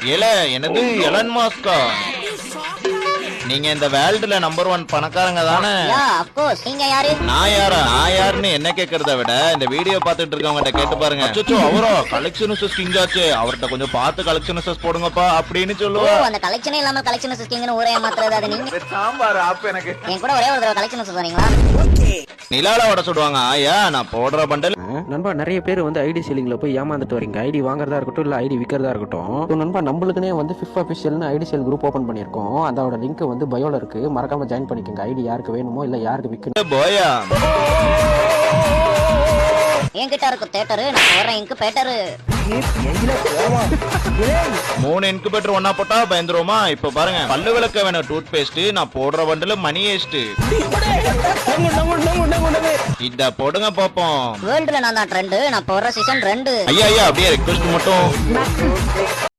ஏல என்னது எலன் மாஸ்கா? நீங்க இந்த வேர்ல்டுல நம்பர் 1 பணக்காரங்க தானே? நீங்க யாரு? நான் யாருன்னு என்ன கேக்குறத விட இந்த வீடியோ பாத்துட்டு இருக்கவங்க கேட்டு பாருங்க. அச்சோ அவரோ கலெக்ஷன்ஸ் கிங் ஆச்சு, அவர்கிட்ட கொஞ்சம் பார்த்து கலெக்ஷன்ஸ் போடுங்கப்பா அப்படின்னு சொல்லுவா. அந்த கலெக்ஷனே இல்லாம கலெக்ஷன்ஸ் கிங்னு ஊரே மாத்துறது அது நீங்க. சாம்பார் ஆப் எனக்கு என் கூட ஒரே ஒரு தடவை கலெக்ஷன்ஸ் சொன்னீங்களா? நிலால ஓட சொல்லுவாங்க. ஆயா நான் போடுற பண்டல் நண்பா நிறைய பேர் வந்து ஐடி செல்லிங்ல போய் ஏமாந்துட்டு வரீங்க. ஐடி வாங்குறதா இருக்கட்டும் இல்ல ஐடி விற்கிறதா இருக்கட்டும். நண்பா நம்மளுக்குனே வந்து ஃபிஃப்த் அஃபிஷியல்னு ஐடி சேல் குரூப் ஓபன் பண்ணிருக்கோம். அதோட லிங்க் வந்து பயோல இருக்கு, மறக்காம ஜாயின் பண்ணிக்கோங்க. ஐடி யாருக்கு வேணுமோ இல்ல யாருக்கு விற்கணும் போயா என்கிட்ட இருக்கு தேட்டரு, நான் போடுறேன் இன்குபேட்டரு. 3 இன்குபேட்டர் ஒன்னா போட்டா பயந்துருமா? இப்ப பாருங்க பல்லு விளக்க வேணும் டூத் பேஸ்ட், நான் போடுற பண்டல மணி ஏஸ்ட். இத போடுங்க பாப்போம். வேர்ல்டுல நான் தான் ட்ரெண்ட், நான் போடுற சீசன் 2. ஐயா அப்படியே ரெக்வெஸ்ட் மட்டும்